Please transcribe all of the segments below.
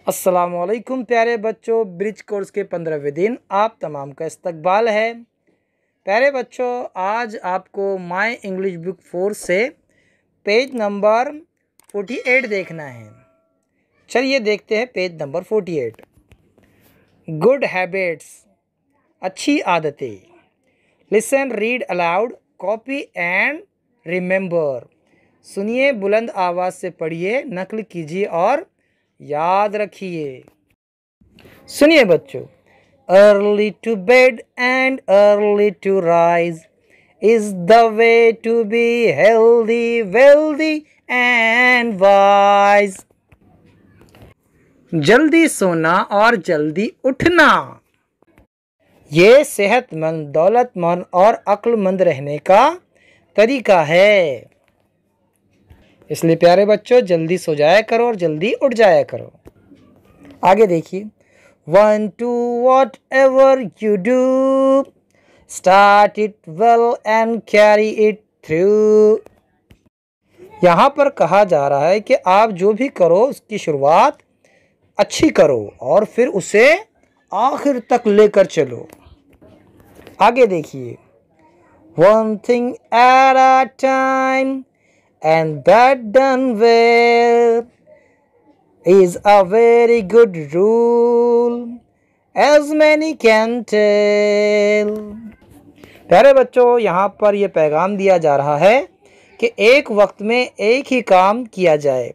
अस्सलामुअलैकुम प्यारे बच्चों, ब्रिज कोर्स के 15वें दिन आप तमाम का इस्तकबाल है। प्यारे बच्चों, आज आपको माय इंग्लिश बुक 4 से पेज नंबर 48 देखना है। चलिए देखते हैं पेज नंबर 48। गुड हैबिट्स, अच्छी आदतें। Listen, read aloud, copy and remember. सुनिए, बुलंद आवाज़ से पढ़िए, नकल कीजिए और याद रखिए। सुनिए बच्चों, early to bed and early to rise is the way to be healthy, wealthy and wise. जल्दी सोना और जल्दी उठना, ये सेहतमंद, दौलतमंद और अक्लमंद रहने का तरीका है। इसलिए प्यारे बच्चों, जल्दी सो जाया करो और जल्दी उठ जाया करो। आगे देखिए, 1 2 what ever you do start it well and carry it through. यहाँ पर कहा जा रहा है कि आप जो भी करो उसकी शुरुआत अच्छी करो और फिर उसे आखिर तक लेकर चलो। आगे देखिए, 1 thing at a time and that done well is a very good rule as many can tell। प्यारे बच्चों, यहाँ पर यह पैगाम दिया जा रहा है कि एक वक्त में एक ही काम किया जाए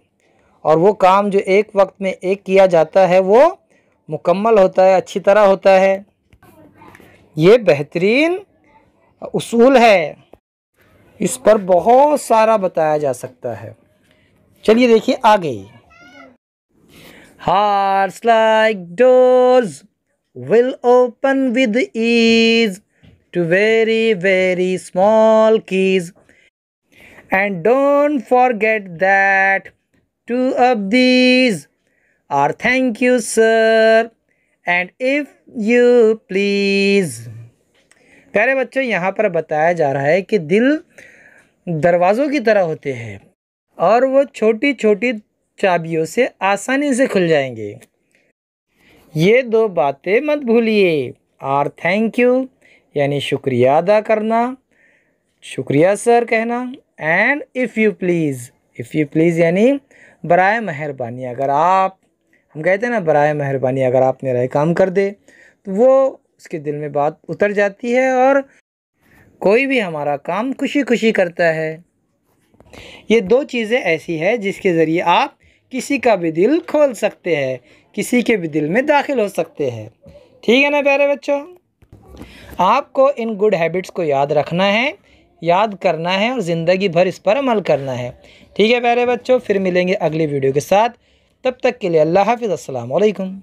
और वो काम जो एक वक्त में एक किया जाता है वो मुकम्मल होता है, अच्छी तरह होता है। ये बेहतरीन उसूल है, इस पर बहुत सारा बताया जा सकता है। चलिए देखिए आगे। Hearts like doors will open with ease to very very small keys, and don't forget that two of these are thank you sir and if you please। प्यारे बच्चों, यहाँ पर बताया जा रहा है कि दिल दरवाज़ों की तरह होते हैं और वो छोटी छोटी चाबियों से आसानी से खुल जाएंगे। ये दो बातें मत भूलिए, और थैंक यू यानी शुक्रिया अदा करना, शुक्रिया सर कहना, एंड इफ़ यू प्लीज़ यानी बराए मेहरबानी। अगर आप, हम कहते हैं ना बराए मेहरबानी, अगर आप मेरा ये काम कर दे तो वो उसके दिल में बात उतर जाती है और कोई भी हमारा काम खुशी खुशी करता है। ये दो चीज़ें ऐसी है जिसके ज़रिए आप किसी का भी दिल खोल सकते हैं, किसी के भी दिल में दाखिल हो सकते हैं। ठीक है ना प्यारे बच्चों, आपको इन गुड हैबिट्स को याद रखना है, याद करना है और ज़िंदगी भर इस पर अमल करना है। ठीक है प्यारे बच्चों, फिर मिलेंगे अगली वीडियो के साथ। तब तक के लिए अल्लाह हाफ़िज़, अस्सलाम वालेकुम।